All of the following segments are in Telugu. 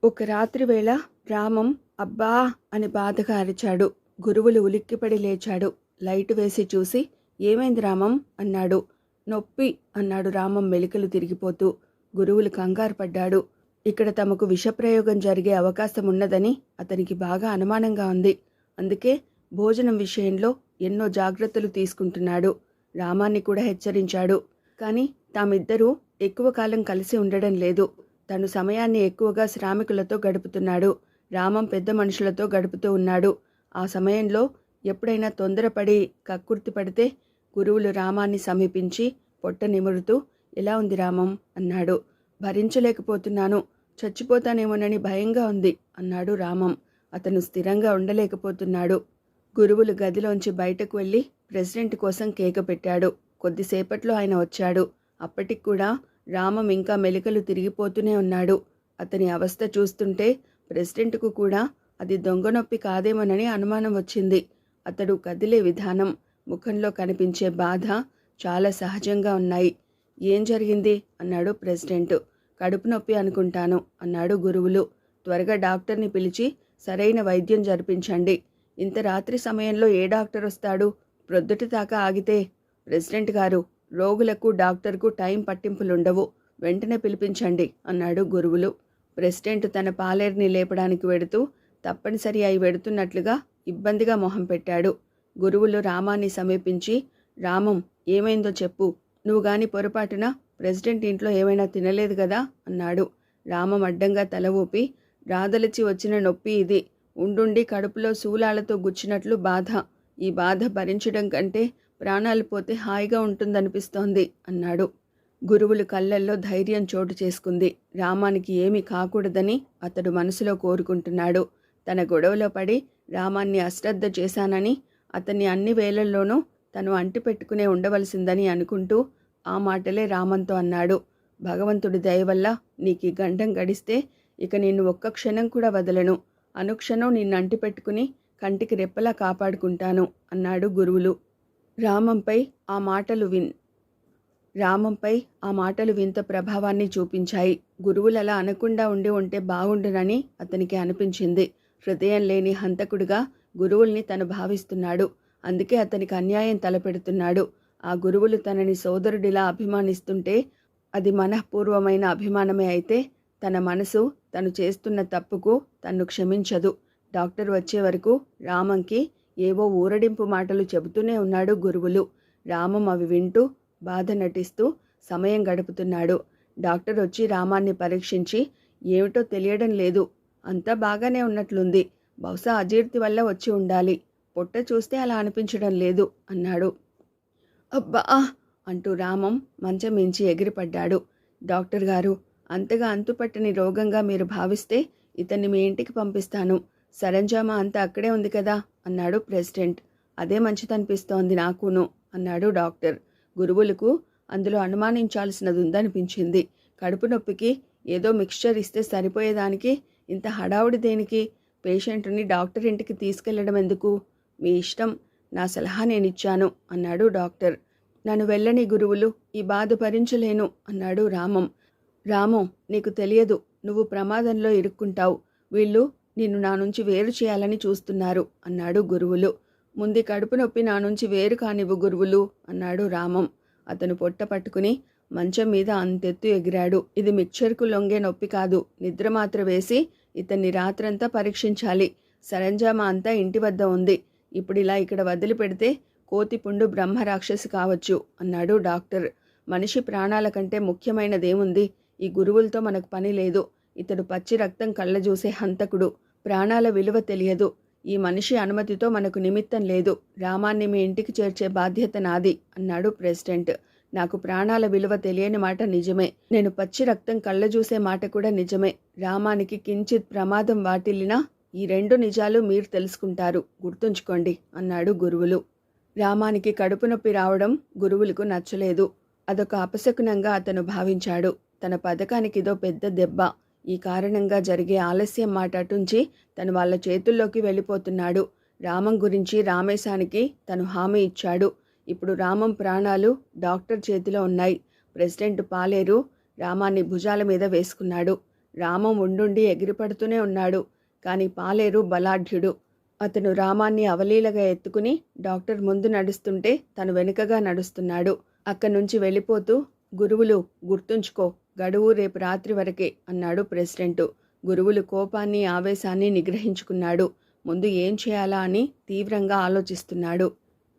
ఒక రాత్రి వేళ రామం అబ్బా అని బాధగా అరిచాడు. గురువులు ఉలిక్కిపడి లేచాడు. లైటు వేసి చూసి, ఏమైంది రామం అన్నాడు. నొప్పి అన్నాడు రామం మెలికలు తిరిగిపోతూ. గురువులు కంగారు పడ్డాడు. ఇక్కడ తమకు విషప్రయోగం జరిగే అవకాశం ఉన్నదని అతనికి బాగా అనుమానంగా ఉంది. అందుకే భోజనం విషయంలో ఎన్నో జాగ్రత్తలు తీసుకుంటున్నాడు. రామాన్ని కూడా హెచ్చరించాడు. కానీ తామిద్దరూ ఎక్కువ కాలం కలిసి ఉండడం లేదు. తను సమయాన్ని ఎక్కువగా శ్రామికులతో గడుపుతున్నాడు. రామం పెద్ద మనుషులతో గడుపుతూ ఉన్నాడు. ఆ సమయంలో ఎప్పుడైనా తొందరపడి కక్కుర్తి పడితే గురువులు రామాన్ని సమీపించి పొట్ట నిమురుతూ, ఎలా ఉంది రామం అన్నాడు. భరించలేకపోతున్నాను, చచ్చిపోతానేమోనని భయంగా ఉంది అన్నాడు రామం. అతను స్థిరంగా ఉండలేకపోతున్నాడు. గురువులు గదిలోంచి బయటకు వెళ్ళి ప్రెసిడెంట్ కోసం కేక పెట్టాడు. కొద్దిసేపట్లో ఆయన వచ్చాడు. అప్పటికి కూడా రామం ఇంకా మెలికలు తిరిగిపోతూనే ఉన్నాడు. అతని అవస్థ చూస్తుంటే ప్రెసిడెంట్కు కూడా అది దొంగనొప్పి కాదేమోనని అనుమానం వచ్చింది. అతడు కదిలే విధానం, ముఖంలో కనిపించే బాధ చాలా సహజంగా ఉన్నాయి. ఏం జరిగింది అన్నాడు ప్రెసిడెంట్. కడుపు నొప్పి అనుకుంటాను అన్నాడు గురువులు. త్వరగా డాక్టర్ని పిలిచి సరైన వైద్యం జరిపించండి. ఇంత రాత్రి సమయంలో ఏ డాక్టర్ వస్తాడు? ప్రొద్దుటి దాకా ఆగితే. ప్రెసిడెంట్ గారు, రోగులకు డాక్టర్కు టైం పట్టింపులుండవు, వెంటనే పిలిపించండి అన్నాడు గురువులు. ప్రెసిడెంట్ తన పాలేరుని లేపడానికి వెడుతూ తప్పనిసరి అయి వెడుతున్నట్లుగా ఇబ్బందిగా మొహం పెట్టాడు. గురువులు రామాన్ని సమీపించి, రామం ఏమైందో చెప్పు, నువ్వు గాని పొరపాటున ప్రెసిడెంట్ ఇంట్లో ఏమైనా తినలేదు కదా అన్నాడు. రామం అడ్డంగా తల ఊపి, రాదలిచి వచ్చిన నొప్పి ఇది, ఉండుండి కడుపులో శూలాలతో గుచ్చినట్లు బాధ, ఈ బాధ భరించడం కంటే ప్రాణాలు పోతే హాయిగా ఉంటుందనిపిస్తోంది అన్నాడు. గురువులు కళ్ళల్లో ధైర్యం చోటు చేసుకుంది. రామానికి ఏమీ కాకూడదని అతడు మనసులో కోరుకుంటున్నాడు. తన గొడవలో పడి రామాన్ని అశ్రద్ధ చేశానని, అతన్ని అన్ని వేళల్లోనూ తను అంటిపెట్టుకునే ఉండవలసిందని అనుకుంటూ ఆ మాటలే రామంతో అన్నాడు. భగవంతుడి దయ వల్ల నీకు ఈ గండం గడిస్తే ఇక నిన్ను ఒక్క క్షణం కూడా వదలను, అనుక్షణం నిన్ను అంటిపెట్టుకుని కంటికి రెప్పలా కాపాడుకుంటాను అన్నాడు గురువులు. రామంపై ఆ మాటలు వింత ప్రభావాన్ని చూపించాయి. గురువులలా అనకుండా ఉంటే బాగుండునని అతనికి అనిపించింది. హృదయం లేని హంతకుడిగా గురువుల్ని తను భావిస్తున్నాడు. అందుకే అతనికి అన్యాయం తలపెడుతున్నాడు. ఆ గురువులు తనని సోదరుడిలా అభిమానిస్తుంటే అది మనఃపూర్వమైన అభిమానమే అయితే తన మనసు తను చేస్తున్న తప్పుకు తన్ను క్షమించదు. డాక్టర్ వచ్చే వరకు రామంకి ఏవో ఊరడింపు మాటలు చెబుతూనే ఉన్నాడు గురువులు. రామం అవి వింటూ బాధ నటిస్తూ సమయం గడుపుతున్నాడు. డాక్టర్ వచ్చి రామాన్ని పరీక్షించి, ఏమిటో తెలియడం లేదు, అంతా బాగానే ఉన్నట్లుంది, బహుశా అజీర్తి వల్ల వచ్చి ఉండాలి, పొట్ట చూస్తే అలా అనిపించడం లేదు అన్నాడు. అబ్బా అంటూ రామం మంచం మించి ఎగిరిపడ్డాడు. డాక్టర్ గారు, అంతగా అంతుపట్టని రోగంగా మీరు భావిస్తే ఇతన్ని మీ ఇంటికి పంపిస్తాను. సరంజామా అంతా అక్కడే ఉంది కదా అన్నాడు ప్రెసిడెంట్. అదే మంచిదనిపిస్తోంది నాకును అన్నాడు డాక్టర్. గురువులకు అందులో అనుమానించాల్సినది ఉందనిపించింది. కడుపు నొప్పికి ఏదో మిక్స్చర్ ఇస్తే సరిపోయేదానికి ఇంత హడావుడి దేనికి? పేషెంట్ని డాక్టర్ ఇంటికి తీసుకెళ్లడం ఎందుకు? మీ ఇష్టం, నా సలహా నేనిచ్చాను అన్నాడు డాక్టర్. నన్ను వెళ్ళని గురువులు, ఈ బాధ భరించలేను అన్నాడు రామం. రామం, నీకు తెలియదు, నువ్వు ప్రమాదంలో ఇరుక్కుంటావు. వీళ్ళు నిన్ను నా నుంచి వేరు చేయాలని చూస్తున్నారు అన్నాడు గురువులు. ముందు కడుపు నొప్పి నా నుంచి వేరు కానివ్వు గురువులు అన్నాడు రామం. అతను పొట్ట పట్టుకుని మంచం మీద అంతెత్తు ఎగిరాడు. ఇది మిక్చర్కు లొంగే నొప్పి కాదు, నిద్ర మాత్ర వేసి ఇతన్ని రాత్రంతా పరీక్షించాలి. సరంజామా అంతా ఇంటి వద్ద ఉంది. ఇప్పుడిలా ఇక్కడ వదిలిపెడితే కోతిపుండు బ్రహ్మరాక్షసి కావచ్చు అన్నాడు డాక్టర్. మనిషి ప్రాణాల కంటే ముఖ్యమైనదేముంది? ఈ గురువులతో మనకు పని లేదు. ఇతడు పచ్చి రక్తం కళ్ళ చూసే హంతకుడు. ప్రాణాల విలువ తెలియదు. ఈ మనిషి అనుమతితో మనకు నిమిత్తం లేదు. రామాన్ని మీ ఇంటికి చేర్చే బాధ్యత నాది అన్నాడు ప్రెసిడెంట్. నాకు ప్రాణాల విలువ తెలియని మాట నిజమే. నేను పచ్చి రక్తం కళ్ళ చూసే మాట కూడా నిజమే. రామానికి కించిత్ ప్రమాదం వాటిల్లినా ఈ రెండు నిజాలు మీరు తెలుసుకుంటారు, గుర్తుంచుకోండి అన్నాడు గురువులు. రామానికి కడుపు నొప్పి రావడం గురువులకు నచ్చలేదు. అదొక అపశకునంగా అతను భావించాడు. తన పథకానికి ఇదో పెద్ద దెబ్బ. ఈ కారణంగా జరిగే ఆలస్యం మాట అటుంచి తను వాళ్ళ చేతుల్లోకి వెళ్ళిపోతున్నాడు. రామం గురించి రామేశానికి తను హామీ ఇచ్చాడు. ఇప్పుడు రామం ప్రాణాలు డాక్టర్ చేతిలో ఉన్నాయి. ప్రెసిడెంట్ పాలేరు రామాన్ని భుజాల మీద వేసుకున్నాడు. రామం ఉండుండి ఎగిరిపడుతూనే ఉన్నాడు. కాని పాలేరు బలాఢ్యుడు. అతను రామాన్ని అవలీలగా ఎత్తుకుని డాక్టర్ ముందు నడుస్తుంటే తను వెనుకగా నడుస్తున్నాడు. అక్కడ్నుంచి వెళ్ళిపోతూ, గురువులు గుర్తుంచుకో, గడువు రేపు రాత్రి వరకే అన్నాడు ప్రెసిడెంటు. గురువులు కోపాన్ని ఆవేశాన్ని నిగ్రహించుకున్నాడు. ముందు ఏం చేయాలా అని తీవ్రంగా ఆలోచిస్తున్నాడు.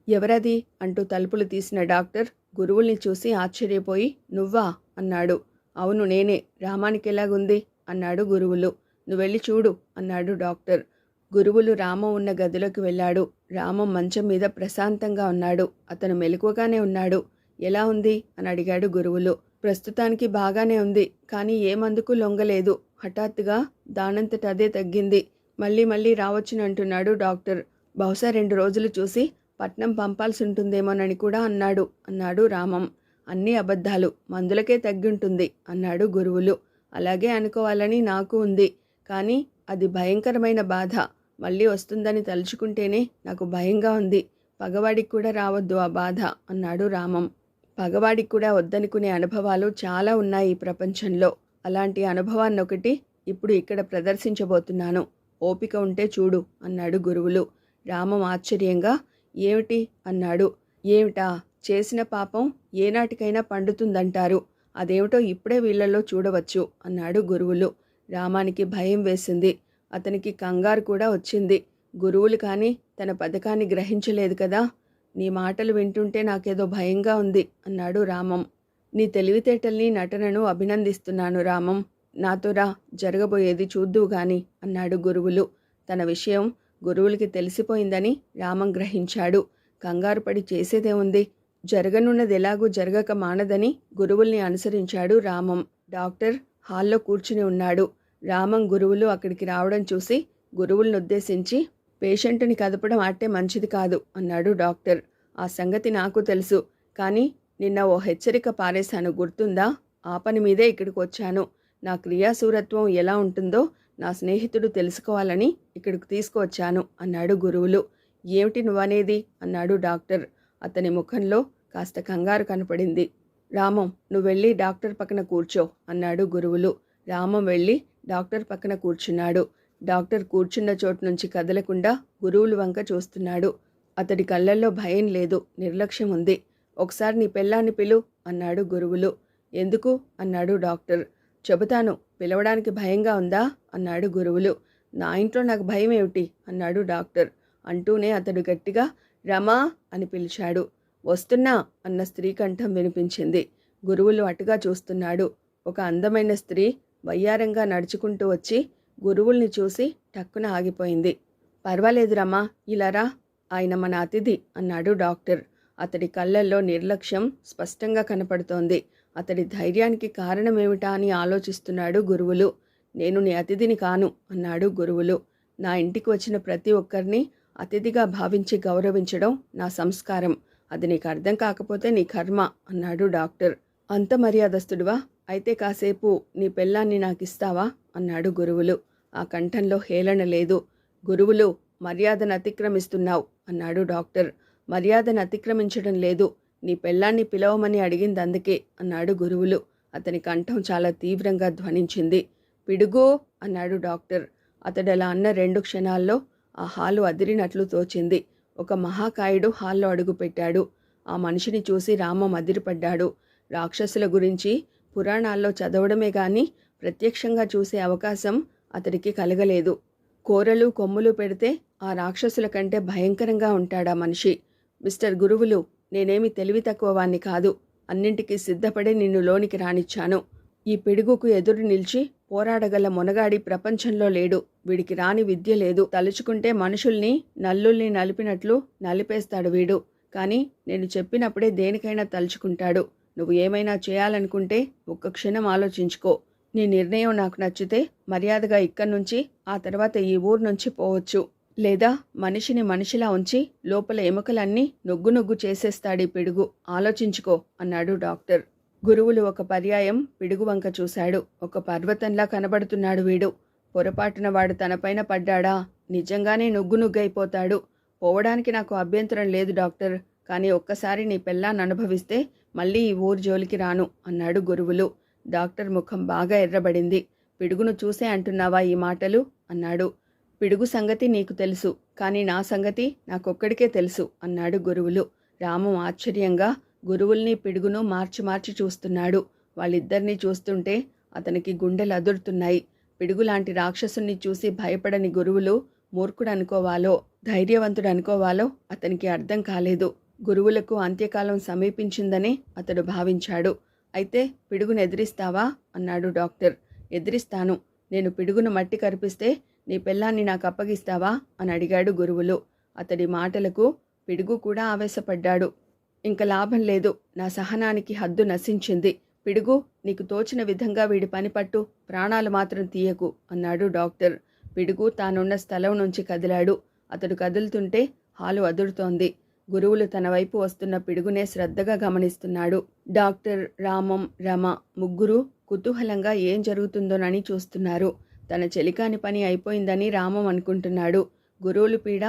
ఎవరది అంటూ తలుపులు తీసిన డాక్టర్ గురువుల్ని చూసి ఆశ్చర్యపోయి, నువ్వా అన్నాడు. అవును నేనే, రామానికెలాగుంది అన్నాడు గురువులు. నువ్వెళ్ళి చూడు అన్నాడు డాక్టర్. గురువులు రామం ఉన్న గదిలోకి వెళ్ళాడు. రామం మంచం మీద ప్రశాంతంగా ఉన్నాడు. అతను మెలకువగానే ఉన్నాడు. ఎలా ఉంది అని అడిగాడు గురువులు. ప్రస్తుతానికి బాగానే ఉంది, కానీ ఏ మందుకు లొంగలేదు. హఠాత్తుగా దానంతట అదే తగ్గింది. మళ్ళీ రావచ్చునంటున్నాడు డాక్టర్. బహుశా 2 రోజులు చూసి పట్నం పంపాల్సి ఉంటుందేమోనని కూడా అన్నాడు రామం. అన్నీ అబద్ధాలు, మందులకే తగ్గుంటుంది అన్నాడు గురువులు. అలాగే అనుకోవాలని నాకు ఉంది, కానీ అది భయంకరమైన బాధ. మళ్ళీ వస్తుందని తలుచుకుంటేనే నాకు భయంగా ఉంది. పగవాడికి కూడా రావద్దు ఆ బాధ అన్నాడు రామం. పగవాడికి కూడా వద్దనుకునే అనుభవాలు చాలా ఉన్నాయి ఈ ప్రపంచంలో. అలాంటి అనుభవాన్నొకటి ఇప్పుడు ఇక్కడ ప్రదర్శించబోతున్నాను. ఓపిక ఉంటే చూడు అన్నాడు గురువులు. రామం ఆశ్చర్యంగా ఏమిటి అన్నాడు. ఏమిటా? చేసిన పాపం ఏనాటికైనా పండుతుందంటారు. అదేమిటో ఇప్పుడే వీళ్ళల్లో చూడవచ్చు అన్నాడు గురువులు. రామానికి భయం వేసింది. అతనికి కంగారు కూడా వచ్చింది. గురువులు కానీ తన పథకాన్ని గ్రహించలేదు కదా. నీ మాటలు వింటుంటే నాకేదో భయంగా ఉంది అన్నాడు రామం. నీ తెలివితేటల్ని నటనను అభినందిస్తున్నాను రామం. నాతో రా, జరగబోయేది చూద్దువు గాని అన్నాడు గురువులు. తన విషయం గురువులకి తెలిసిపోయిందని రామం గ్రహించాడు. కంగారు పడి చేసేదేముంది, జరగనున్నది ఎలాగూ జరగక మానదని గురువుల్ని అనుసరించాడు రామం. డాక్టర్ హాల్లో కూర్చుని ఉన్నాడు. రామం గురువులు అక్కడికి రావడం చూసి గురువులను ఉద్దేశించి, పేషెంట్ని కదపడం అట్టే మంచిది కాదు అన్నాడు డాక్టర్. ఆ సంగతి నాకు తెలుసు, కానీ నిన్న ఓ హెచ్చరిక పారేశాను, గుర్తుందా? ఆ పని మీదే ఇక్కడికి వచ్చాను. నా క్రియాశూరత్వం ఎలా ఉంటుందో నా స్నేహితుడు తెలుసుకోవాలని ఇక్కడికి తీసుకువచ్చాను అన్నాడు గురువులు. ఏమిటి నువ్వనేది అన్నాడు డాక్టర్. అతని ముఖంలో కాస్త కంగారు కనపడింది. రామం, నువ్వెళ్ళి డాక్టర్ పక్కన కూర్చో అన్నాడు గురువులు. రామం వెళ్ళి డాక్టర్ పక్కన కూర్చున్నాడు. డాక్టర్ కూర్చున్న చోటు నుంచి కదలకుండా గురువులు వంక చూస్తున్నాడు. అతడి కళ్ళల్లో భయం లేదు, నిర్లక్ష్యం ఉంది. ఒకసారి నీ పెళ్ళాన్ని పిలు అన్నాడు గురువులు. ఎందుకు అన్నాడు డాక్టర్. చెబుతాను, పిలవడానికి భయంగా ఉందా అన్నాడు గురువులు. నా ఇంట్లో నాకు భయం ఏమిటి అన్నాడు డాక్టర్. అంటూనే అతడు గట్టిగా రమా అని పిలిచాడు. వస్తున్నా అన్న స్త్రీ కంఠం వినిపించింది. గురువులు అటుగా చూస్తున్నాడు. ఒక అందమైన స్త్రీ వయ్యారంగా నడుచుకుంటూ వచ్చి గురువుల్ని చూసి టక్కున ఆగిపోయింది. పర్వాలేదు రమా, ఇలా రా, ఆయన మన అతిథి అన్నాడు డాక్టర్. అతడి కళ్ళల్లో నిర్లక్ష్యం స్పష్టంగా కనపడుతోంది. అతడి ధైర్యానికి కారణమేమిటా అని ఆలోచిస్తున్నాడు గురువులు. నేను నీ అతిథిని కాను అన్నాడు గురువులు. నా ఇంటికి వచ్చిన ప్రతి ఒక్కరిని అతిథిగా భావించి గౌరవించడం నా సంస్కారం. అది నీకు అర్థం కాకపోతే నీ కర్మ అన్నాడు డాక్టర్. అంత మర్యాదస్తుడివా? అయితే కాసేపు నీ పెళ్ళాన్ని నాకిస్తావా అన్నాడు గురువులు. ఆ కంఠంలో హేళన లేదు. గురువులు, మర్యాదను అతిక్రమిస్తున్నావు అన్నాడు డాక్టర్. మర్యాదను అతిక్రమించడం లేదు, నీ పెళ్ళాన్ని పిలవమని అడిగింది అందుకే అన్నాడు గురువులు. అతని కంఠం చాలా తీవ్రంగా ధ్వనించింది. పిడుగు అన్నాడు డాక్టర్. అతడలా అన్న 2 క్షణాల్లో ఆ హాలు అదిరినట్లు తోచింది. ఒక మహాకాయుడు హాల్లో అడుగుపెట్టాడు. ఆ మనిషిని చూసి రామం అదిరిపడ్డాడు. రాక్షసుల గురించి పురాణాల్లో చదవడమే గాని ప్రత్యక్షంగా చూసే అవకాశం అతడికి కలగలేదు. కోరలు కొమ్ములు పెడితే ఆ రాక్షసుల కంటే భయంకరంగా ఉంటాడా మనిషి. మిస్టర్ గురువులు, నేనేమి తెలివి తక్కువ వాణ్ణి కాదు. అన్నింటికీ సిద్ధపడే నిన్ను లోనికి రానిచ్చాను. ఈ పిడుగుకు ఎదురు నిలిచి పోరాడగల మొనగాడి ప్రపంచంలో లేడు. వీడికి రాని విద్య లేదు. తలుచుకుంటే మనుషుల్ని నల్లుల్ని నలిపినట్లు నలిపేస్తాడు వీడు. కానీ నేను చెప్పినప్పుడే దేనికైనా తలుచుకుంటాడు. నువ్వు ఏమైనా చేయాలనుకుంటే ఒక్క క్షణం ఆలోచించుకో. నీ నిర్ణయం నాకు నచ్చితే మర్యాదగా ఇక్కడి నుంచి, ఆ తర్వాత ఈ ఊరు నుంచి పోవచ్చు. లేదా మనిషిని మనిషిలా ఉంచి లోపల ఎముకలన్నీ నొగ్గు చేసేస్తాడీ పిడుగు. ఆలోచించుకో అన్నాడు డాక్టర్. గురువులు ఒక పర్యాయం పిడుగు వంక చూశాడు. ఒక పర్వతంలా కనబడుతున్నాడు వీడు. పొరపాటున వాడు తనపైన పడ్డాడా నిజంగానే నొగ్గునొగ్గైపోతాడు. పోవడానికి నాకు అభ్యంతరం లేదు డాక్టర్, కానీ ఒక్కసారి నీ పెళ్ళాన్ని అనుభవిస్తే మళ్ళీ ఈ ఊరు జోలికి రాను అన్నాడు గురువులు. డాక్టర్ ముఖం బాగా ఎర్రబడింది. పిడుగును చూసే అంటున్నావా ఈ మాటలు అన్నాడు. పిడుగు సంగతి నీకు తెలుసు, కానీ నా సంగతి నాకొక్కడికే తెలుసు అన్నాడు గురువులు. రామం ఆశ్చర్యంగా గురువుల్ని పిడుగును మార్చి మార్చి చూస్తున్నాడు. వాళ్ళిద్దరినీ చూస్తుంటే అతనికి గుండెలు అదురుతున్నాయి. పిడుగులాంటి రాక్షసుని చూసి భయపడని గురువులు మూర్ఖుడనుకోవాలో ధైర్యవంతుడనుకోవాలో అతనికి అర్థం కాలేదు. గురువులకు అంత్యకాలం సమీపించిందని అతడు భావించాడు. అయితే పిడుగును ఎదిరిస్తావా అన్నాడు డాక్టర్. ఎదిరిస్తాను. నేను పిడుగును మట్టి కరిపిస్తే నీ పెళ్ళాన్ని నాకు అప్పగిస్తావా అని అడిగాడు గురువులు. అతడి మాటలకు పిడుగు కూడా ఆవేశపడ్డాడు. ఇంక లాభం లేదు, నా సహనానికి హద్దు నశించింది. పిడుగు, నీకు తోచిన విధంగా వీడి పని పట్టు, ప్రాణాలు మాత్రం తీయకు అన్నాడు డాక్టర్. పిడుగు తానున్న స్థలం నుంచి కదిలాడు. అతడు కదులుతుంటే హాలు అదురుతోంది. గురువులు తన వైపు వస్తున్న పిడుగునే శ్రద్ధగా గమనిస్తున్నాడు. డాక్టర్, రామం, రమ ముగ్గురు కుతూహలంగా ఏం జరుగుతుందోనని చూస్తున్నారు. తన చెలికాని పని అయిపోయిందని రామం అనుకుంటున్నాడు. గురువులు పీడ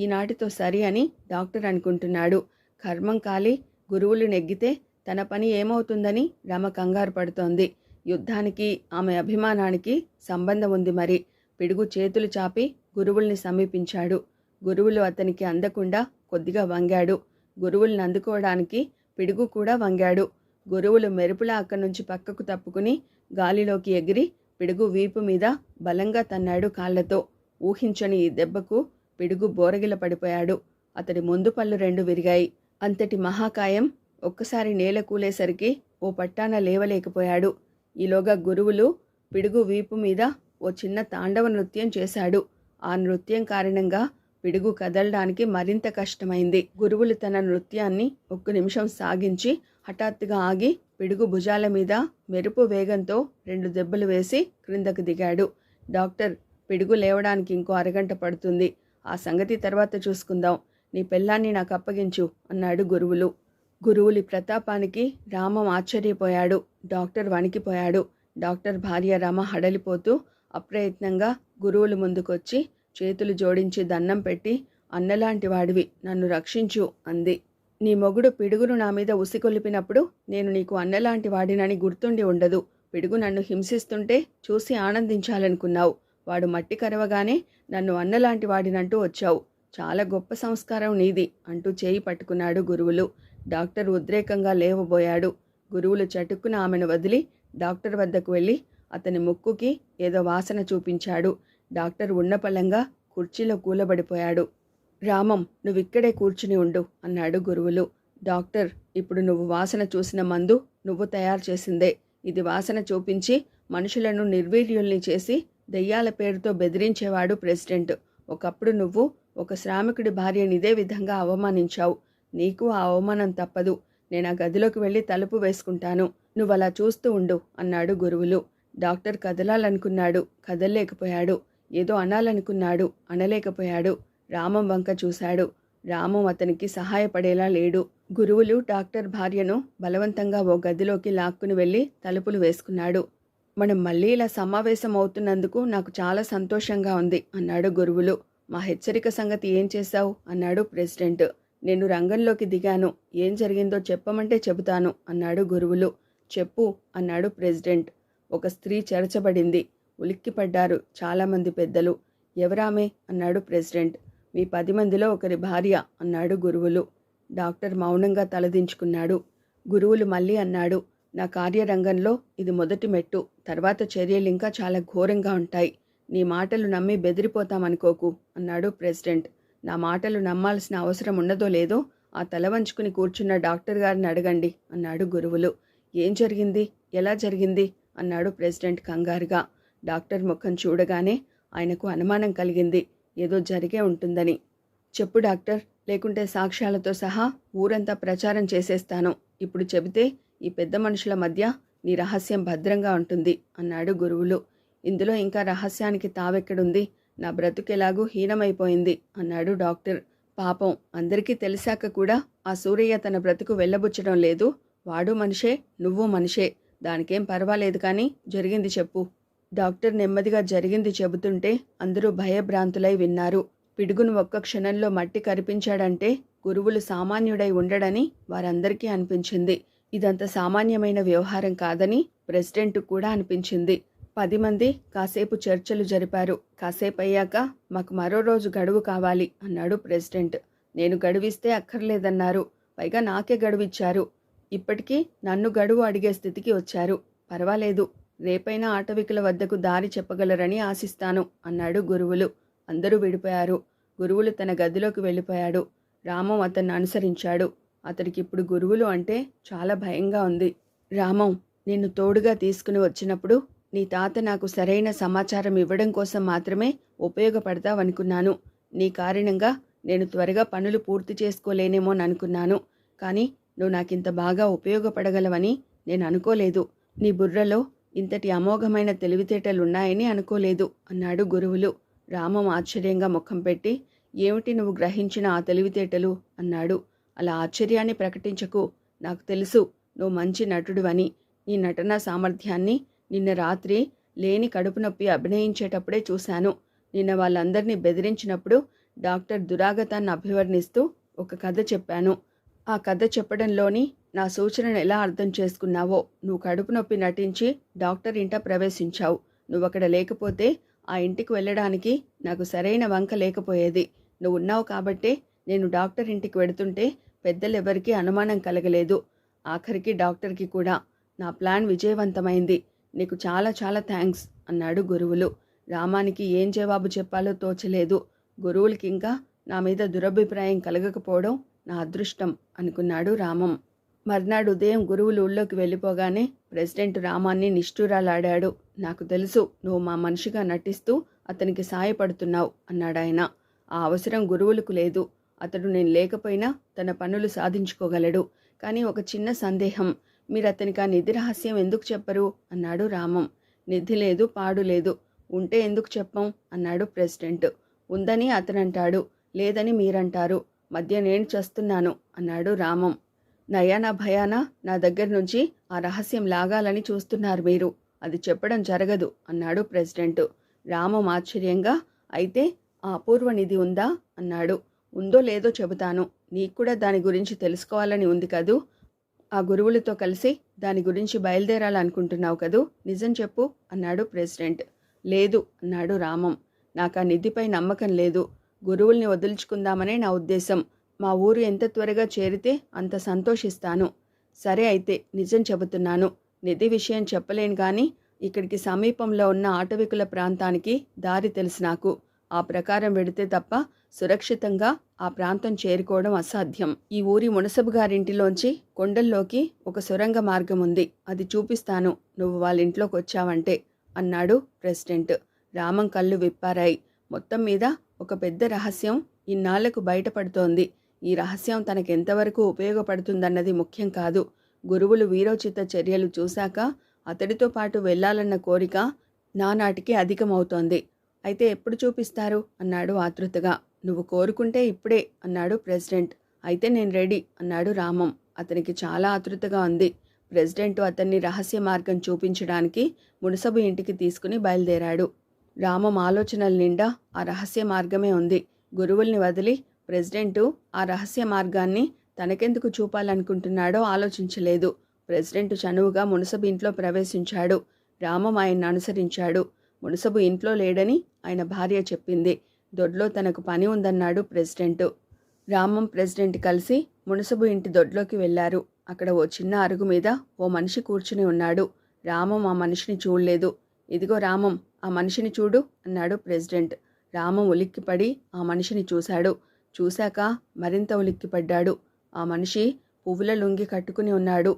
ఈనాటితో సరి అని డాక్టర్ అనుకుంటున్నాడు. కర్మం కాలి గురువులు నెగ్గితే తన పని ఏమవుతుందని రమ కంగారు పడుతోంది. యుద్ధానికి ఆమె అభిమానానికి సంబంధం ఉంది మరి. పిడుగు చేతులు చాపి గురువుల్ని సమీపించాడు. గురువులు అతనికి అందకుండా కొద్దిగా వంగాడు. గురువుల్ని అందుకోవడానికి పిడుగు కూడా వంగాడు. గురువులు మెరుపులా అక్కడి నుంచి పక్కకు తప్పుకుని గాలిలోకి ఎగిరి పిడుగు వీపు మీద బలంగా తన్నాడు కాళ్లతో. ఊహించని ఈ దెబ్బకు పిడుగు బోరగిల పడిపోయాడు. అతడి ముందు పళ్ళు రెండు విరిగాయి. అంతటి మహాకాయం ఒక్కసారి నేల కూలేసరికి ఓ పట్టాన లేవలేకపోయాడు. ఈలోగా గురువులు పిడుగు వీపు మీద ఓ చిన్న తాండవ నృత్యం చేశాడు. ఆ నృత్యం కారణంగా పిడుగు కదలడానికి మరింత కష్టమైంది. గురువులు తన నృత్యాన్ని 1 నిమిషం సాగించి హఠాత్తుగా ఆగి పిడుగు భుజాల మీద మెరుపు వేగంతో 2 దెబ్బలు వేసి క్రిందకు దిగాడు. డాక్టర్, పిడుగు లేవడానికి ఇంకో అరగంట పడుతుంది. ఆ సంగతి తర్వాత చూసుకుందాం. నీ పెళ్ళాన్ని నాకు అప్పగించు అన్నాడు గురువులు. గురువులి ప్రతాపానికి రామం ఆశ్చర్యపోయాడు. డాక్టర్ వణికిపోయాడు. డాక్టర్ భార్య రమ హడలిపోతూ అప్రయత్నంగా గురువులు ముందుకొచ్చి చేతులు జోడించి దండం పెట్టి, అన్నలాంటి వాడివి, నన్ను రక్షించు అంది. నీ మొగుడు పిడుగును నా మీద ఉసికొలిపినప్పుడు నేను నీకు అన్నలాంటి వాడినని గుర్తుండి ఉండదు. పిడుగు నన్ను హింసిస్తుంటే చూసి ఆనందించాలనుకున్నావు. వాడు మట్టి కరవగానే నన్ను అన్నలాంటి వాడినంటూ వచ్చావు. చాలా గొప్ప సంస్కారం నీది అంటూ చేయి పట్టుకున్నాడు గురువులు. డాక్టర్ ఉద్రేకంగా లేవబోయాడు. గురువులు చటుక్కున ఆమెను వదిలి డాక్టర్ వద్దకు వెళ్ళి అతని ముక్కుకి ఏదో వాసన చూపించాడు. డాక్టర్ ఉన్నపళంగా కుర్చీలో కూలబడిపోయాడు. రామం, నువ్విక్కడే కూర్చుని ఉండు అన్నాడు గురువులు. డాక్టర్, ఇప్పుడు నువ్వు వాసన చూసిన మందు నువ్వు తయారు చేసిందే. ఇది వాసన చూపించి మనుషులను నిర్వీర్యుల్ని చేసి దెయ్యాల పేరుతో బెదిరించేవాడు ప్రెసిడెంట్. ఒకప్పుడు నువ్వు ఒక శ్రామికుడి భార్యని ఇదే విధంగా అవమానించావు. నీకు ఆ అవమానం తప్పదు. నేను ఆ గదిలోకి వెళ్ళి తలుపు వేసుకుంటాను. నువ్వలా చూస్తూ ఉండు అన్నాడు గురువులు. డాక్టర్ కదలాలనుకున్నాడు, కదల్లేకపోయాడు. ఏదో అనాలనుకున్నాడు, అనలేకపోయాడు. రామం వంక చూశాడు. రామం అతనికి సహాయపడేలా లేడు. గురువులు డాక్టర్ భార్యను బలవంతంగా ఓ గదిలోకి లాక్కుని వెళ్ళి తలుపులు వేసుకున్నాడు. మనం మళ్ళీ ఇలా సమావేశం అవుతున్నందుకు నాకు చాలా సంతోషంగా ఉంది అన్నాడు గురువులు. మా హెచ్చరిక సంగతి ఏం చేశావు అన్నాడు ప్రెసిడెంట్. నేను రంగంలోకి దిగాను. ఏం జరిగిందో చెప్పమంటే చెబుతాను అన్నాడు గురువులు. చెప్పు అన్నాడు ప్రెసిడెంట్. ఒక స్త్రీ చెరచబడింది. ఉలిక్కిపడ్డారు చాలామంది పెద్దలు. ఎవరామే అన్నాడు ప్రెసిడెంట్. మీ 10 మందిలో ఒకరి భార్య అన్నాడు గురువులు. డాక్టర్ మౌనంగా తలదించుకున్నాడు. గురువులు మళ్ళీ అన్నాడు, నా కార్యరంగంలో ఇది మొదటి మెట్టు. తర్వాత చర్యలు ఇంకా చాలా ఘోరంగా ఉంటాయి. నీ మాటలు నమ్మి బెదిరిపోతామనుకోకు అన్నాడు ప్రెసిడెంట్. నా మాటలు నమ్మాల్సిన అవసరం ఉన్నదో లేదో ఆ తల వంచుకుని కూర్చున్న డాక్టర్ గారిని అడగండి అన్నాడు గురువులు. ఏం జరిగింది, ఎలా జరిగింది అన్నాడు ప్రెసిడెంట్ కంగారుగా. డాక్టర్ ముఖం చూడగానే ఆయనకు అనుమానం కలిగింది. ఏదో జరిగే ఉంటుందని. చెప్పు డాక్టర్, లేకుంటే సాక్ష్యాలతో సహా ఊరంతా ప్రచారం చేసేస్తాను. ఇప్పుడు చెబితే ఈ పెద్ద మనుషుల మధ్య నీ రహస్యం భద్రంగా ఉంటుంది అన్నాడు గురువులు. ఇందులో ఇంకా రహస్యానికి తావెక్కడుంది? నా బ్రతుకెలాగూ హీనమైపోయింది అన్నాడు డాక్టర్. పాపం, అందరికీ తెలిసాక కూడా ఆ సూరయ్య తన బ్రతుకు వెళ్ళబుచ్చడం లేదు. వాడు మనిషే, నువ్వు మనిషే. దానికేం పర్వాలేదు, కానీ జరిగింది చెప్పు. డాక్టర్ నెమ్మదిగా జరిగింది చెబుతుంటే అందరూ భయభ్రాంతులై విన్నారు. పిడుగును ఒక్క క్షణంలో మట్టి కరిపించాడంటే గురువులు సామాన్యుడై ఉండడని వారందరికీ అనిపించింది. ఇదంత సామాన్యమైన వ్యవహారం కాదని ప్రెసిడెంట్ కూడా అనిపించింది. 10 మంది కాసేపు చర్చలు జరిపారు. కాసేపయ్యాక మాకు మరో రోజు గడువు కావాలి అన్నాడు ప్రెసిడెంట్. నేను గడువిస్తే అక్కర్లేదన్నారు. పైగా నాకే గడువిచ్చారు. ఇప్పటికీ నన్ను గడువు అడిగే స్థితికి వచ్చారు. పర్వాలేదు, రేపైనా ఆటవికుల వద్దకు దారి చెప్పగలరని ఆశిస్తాను అన్నాడు గురువులు. అందరూ విడిపోయారు. గురువులు తన గదిలోకి వెళ్ళిపోయాడు. రామం అతన్ని అనుసరించాడు. అతడికిప్పుడు గురువులు అంటే చాలా భయంగా ఉంది. రామం, నిన్ను తోడుగా తీసుకుని వచ్చినప్పుడు నీ తాత నాకు సరైన సమాచారం ఇవ్వడం కోసం మాత్రమే ఉపయోగపడతావనుకున్నాను. నీ కారణంగా నేను త్వరగా పనులు పూర్తి చేసుకోలేనేమోననుకున్నాను. కానీ నువ్వు నాకింత బాగా ఉపయోగపడగలవని నేను అనుకోలేదు. నీ బుర్రలో ఇంతటి అమోఘమైన తెలివితేటలున్నాయని అనుకోలేదు అన్నాడు గురువులు. రామం ఆశ్చర్యంగా ముఖం పెట్టి, ఏమిటి నువ్వు గ్రహించిన ఆ తెలివితేటలు అన్నాడు. అలా ఆశ్చర్యాన్ని ప్రకటించకు. నాకు తెలుసు నువ్వు మంచి నటుడివని. నీ నటనా సామర్థ్యాన్ని నిన్న రాత్రి లేని కడుపు నొప్పి అభినయించేటప్పుడే చూశాను. నిన్న వాళ్ళందరినీ బెదిరించినప్పుడు డాక్టర్ దురాగతాన్ని అభివర్ణిస్తూ ఒక కథ చెప్పాను. ఆ కథ చెప్పడంలోని నా సూచనను ఎలా అర్థం చేసుకున్నావో, నువ్వు కడుపు నొప్పి నటించి డాక్టర్ ఇంట ప్రవేశించావు. నువ్వక్కడ లేకపోతే ఆ ఇంటికి వెళ్ళడానికి నాకు సరైన వంక లేకపోయేది. నువ్వు ఉన్నావు కాబట్టే నేను డాక్టర్ ఇంటికి వెడుతుంటే పెద్దలెవరికీ అనుమానం కలగలేదు. ఆఖరికి డాక్టర్కి కూడా. నా ప్లాన్ విజయవంతమైంది. నీకు చాలా చాలా థ్యాంక్స్ అన్నాడు గురువులు. రామానికి ఏం జవాబు చెప్పాలో తోచలేదు. గురువులకి ఇంకా నా మీద దురభిప్రాయం కలగకపోవడం నా అదృష్టం అనుకున్నాడు రామం. మర్నాడు ఉదయం గురువులు ఊళ్ళోకి వెళ్ళిపోగానే ప్రెసిడెంట్ రామాన్ని నిష్ఠూరాలాడాడు. నాకు తెలుసు నువ్వు మా మనిషిగా నటిస్తూ అతనికి సాయపడుతున్నావు అన్నాడాయన. ఆ అవసరం గురువులకు లేదు. అతడు నేను లేకపోయినా తన పనులు సాధించుకోగలడు. కానీ ఒక చిన్న సందేహం, మీరు అతనికి ఆ నిధి రహస్యం ఎందుకు చెప్పరు అన్నాడు రామం. నిధి లేదు, పాడు లేదు. ఉంటే ఎందుకు చెప్పం అన్నాడు ప్రెసిడెంట్. ఉందని అతనంటాడు, లేదని మీరంటారు. మధ్య నేను చేస్తున్నాను అన్నాడు రామం. నయానా భయానా నా దగ్గర నుంచి ఆ రహస్యం లాగాలని చూస్తున్నారు మీరు. అది చెప్పడం జరగదు అన్నాడు ప్రెసిడెంట్. రామం ఆశ్చర్యంగా, అయితే ఆ అపూర్వ నిధి ఉందా అన్నాడు. ఉందో లేదో చెబుతాను. నీకు కూడా దాని గురించి తెలుసుకోవాలని ఉంది కదూ. ఆ గురువులతో కలిసి దాని గురించి బయలుదేరాలనుకుంటున్నావు కదూ. నిజం చెప్పు అన్నాడు ప్రెసిడెంట్. లేదు అన్నాడు రామం. నాకు ఆ నిధిపై నమ్మకం లేదు. గురువుల్ని వదులుచుకుందామనే నా ఉద్దేశం. మా ఊరు ఎంత త్వరగా చేరితే అంత సంతోషిస్తాను. సరే అయితే నిజం చెబుతున్నాను. నిధి విషయం చెప్పలేను కానీ ఇక్కడికి సమీపంలో ఉన్న ఆటవికుల ప్రాంతానికి దారి తెలుసు నాకు. ఆ ప్రకారం వెడితే తప్ప సురక్షితంగా ఆ ప్రాంతం చేరుకోవడం అసాధ్యం. ఈ ఊరి మునసబు గారింటిలోంచి కొండల్లోకి ఒక సొరంగ మార్గం ఉంది. అది చూపిస్తాను నువ్వు వాళ్ళ ఇంట్లోకి వచ్చావంటే అన్నాడు ప్రెసిడెంట్. రామం కళ్ళు విప్పారాయి. మొత్తం మీద ఒక పెద్ద రహస్యం ఇన్నాళ్లకు బయటపడుతోంది. ఈ రహస్యం తనకెంతవరకు ఉపయోగపడుతుందన్నది ముఖ్యం కాదు. గురువులు వీరోచిత చర్యలు చూశాక అతడితో పాటు వెళ్లాలన్న కోరిక నానాటికి అధికమవుతోంది. అయితే ఎప్పుడు చూపిస్తారు అన్నాడు ఆతృతగా. నువ్వు కోరుకుంటే ఇప్పుడే అన్నాడు ప్రెసిడెంట్. అయితే నేను రెడీ అన్నాడు రామం. అతనికి చాలా ఆతృతగా ఉంది. ప్రెసిడెంట్ అతన్ని రహస్య మార్గం చూపించడానికి మునసబు ఇంటికి తీసుకుని బయలుదేరాడు. రామం ఆలోచనల నిండా ఆ రహస్య మార్గమే ఉంది. గురువుల్ని వదిలి ప్రెసిడెంటు ఆ రహస్య మార్గాన్ని తనకెందుకు చూపాలనుకుంటున్నాడో ఆలోచించలేదు. ప్రెసిడెంట్ చనువుగా మునసబు ఇంట్లో ప్రవేశించాడు. రామం ఆయన్ని అనుసరించాడు. మునసబు ఇంట్లో లేడని ఆయన భార్య చెప్పింది. దొడ్లో తనకు పని ఉందన్నాడు ప్రెసిడెంటు. రామం ప్రెసిడెంట్ కలిసి మునసబు ఇంటి దొడ్లోకి వెళ్లారు. అక్కడ ఓ చిన్న అరుగు మీద ఓ మనిషి కూర్చుని ఉన్నాడు. రామం ఆ మనిషిని చూడలేదు. ఇదిగో రామం, ఆ మనిషిని చూడు అన్నాడు ప్రెసిడెంట్. రామం ఉలిక్కిపడి ఆ మనిషిని చూశాడు. చూశాక మరింత ఉలిక్కిపడ్డాడు. ఆ మనిషి పువ్వుల లుంగి కట్టుకుని ఉన్నాడు.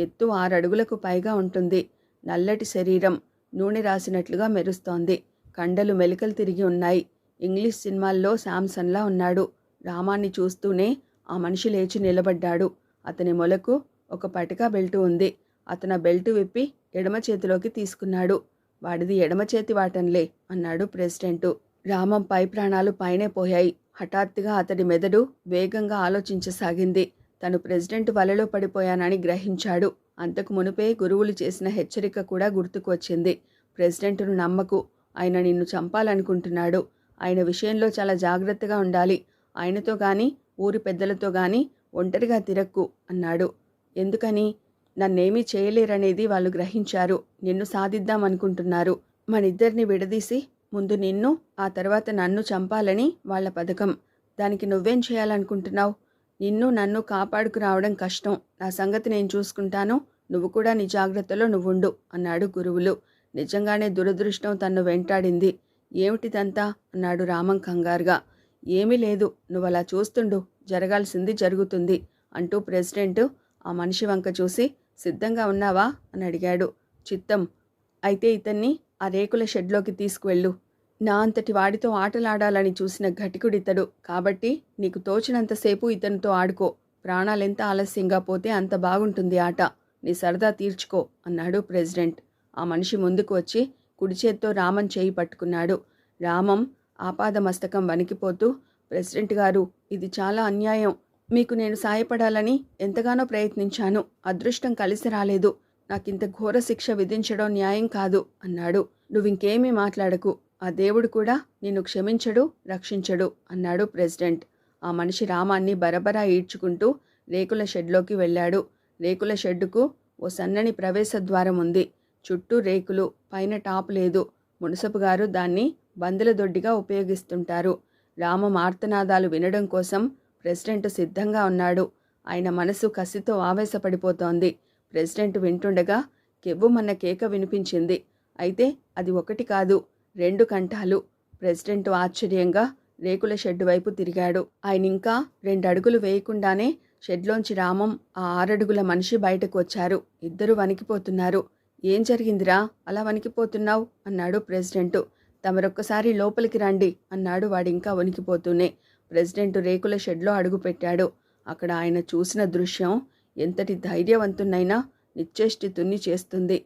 ఎత్తు 6 అడుగులకు పైగా ఉంటుంది. నల్లటి శరీరం, నూనె రాసినట్లుగా మెరుస్తోంది. కండలు మెలికలు తిరిగి ఉన్నాయి. ఇంగ్లీష్ సినిమాల్లో శాంసన్లా ఉన్నాడు. రామాన్ని చూస్తూనే ఆ మనిషి లేచి నిలబడ్డాడు. అతని మొలకు ఒక పటికా బెల్టు ఉంది. అతను ఆ బెల్టు విప్పి ఎడమ చేతిలోకి తీసుకున్నాడు. వాడిది ఎడమ చేతి వాటంలే అన్నాడు ప్రెసిడెంటు. రామం పై ప్రాణాలు పైనే పోయాయి. హఠాత్తుగా అతడి మెదడు వేగంగా ఆలోచించసాగింది. తను ప్రెసిడెంట్ వలలో పడిపోయానని గ్రహించాడు. అంతకు మునుపే గురువులు చేసిన హెచ్చరిక కూడా గుర్తుకు వచ్చింది. ప్రెసిడెంటును నమ్మకు, ఆయన నిన్ను చంపాలనుకుంటున్నాడు. ఆయన విషయంలో చాలా జాగ్రత్తగా ఉండాలి. ఆయనతో గాని ఊరి పెద్దలతో గాని ఒంటరిగా తిరక్కు అన్నాడు. ఎందుకని? నన్నేమీ చేయలేరనేది వాళ్ళు గ్రహించారు. నిన్ను సాధిద్దామనుకుంటున్నారు. మనిద్దరిని విడదీసి ముందు నిన్ను, ఆ తర్వాత నన్ను చంపాలని వాళ్ళ పథకం. దానికి నువ్వేం చేయాలనుకుంటున్నావు? నిన్ను నన్ను కాపాడుకు రావడం కష్టం. నా సంగతి నేను చూసుకుంటాను. నువ్వు కూడా నీ జాగ్రత్తలో నువ్వుండు అన్నాడు గురువులు. నిజంగానే దురదృష్టం తన్ను వెంటాడింది. ఏమిటిదంతా అన్నాడు రామం కంగారుగా. ఏమీ లేదు, నువ్వలా చూస్తుండు, జరగాల్సింది జరుగుతుంది అంటూ ప్రెసిడెంట్ ఆ మనిషి వంక చూసి, సిద్ధంగా ఉన్నావా అని అడిగాడు. చిత్తం. అయితే ఇతన్ని ఆ రేకుల షెడ్లోకి తీసుకువెళ్ళు. నా అంతటి వాడితో ఆటలాడాలని చూసిన ఘటికుడితడు. కాబట్టి నీకు తోచినంతసేపు ఇతనితో ఆడుకో. ప్రాణాలెంత ఆలస్యంగా పోతే అంత బాగుంటుంది ఆట. నీ సరదా తీర్చుకో అన్నాడు ప్రెసిడెంట్. ఆ మనిషి ముందుకు వచ్చి కుడి చేత్తో రామం చేయి పట్టుకున్నాడు. రామం ఆపాదమస్తకం వణికిపోతూ, ప్రెసిడెంట్ గారు, ఇది చాలా అన్యాయం. మీకు నేను సాయపడాలని ఎంతగానో ప్రయత్నించాను. అదృష్టం కలిసి రాలేదు. నాకింత ఘోర శిక్ష విధించడం న్యాయం కాదు అన్నాడు. నువ్వింకేమీ మాట్లాడకు. ఆ దేవుడు కూడా నిన్ను క్షమించడు, రక్షించడు అన్నాడు ప్రెసిడెంట్. ఆ మనిషి రామాన్ని బరబరా ఈడ్చుకుంటూ రేకుల షెడ్లోకి వెళ్ళాడు. రేకుల షెడ్డుకు ఓ సన్నని ప్రవేశ ద్వారం ఉంది. చుట్టూ రేకులు, పైన టాపు లేదు. మునసపు గారు దాన్ని బందుల దొడ్డిగా ఉపయోగిస్తుంటారు. రామం ఆర్తనాదాలు వినడం కోసం ప్రెసిడెంట్ సిద్ధంగా ఉన్నాడు. ఆయన మనసు కసితో ఆవేశపడిపోతోంది. ప్రెసిడెంట్ వింటుండగా కెవ్వుమన్న కేక వినిపించింది. అయితే అది ఒకటి కాదు, 2 కంఠాలు. ప్రెసిడెంట్ ఆశ్చర్యంగా రేకుల షెడ్డు వైపు తిరిగాడు. ఆయనింకా 2 అడుగులు వేయకుండానే షెడ్లోంచి రామం, ఆ 6 అడుగుల మనిషి బయటకు వచ్చారు. ఇద్దరూ వణికిపోతున్నారు. ఏం జరిగిందిరా, అలా వణికిపోతున్నావు అన్నాడు ప్రెసిడెంట్. తమరొక్కసారి లోపలికి రండి అన్నాడు వాడింకా వణికిపోతూనే. ప్రెసిడెంట్ రేకుల షెడ్లో అడుగుపెట్టాడు. అక్కడ ఆయన చూసిన దృశ్యం ఎంతటి ధైర్యవంతునైనా నిశ్చేష్టితుణ్ణి చేస్తుంది.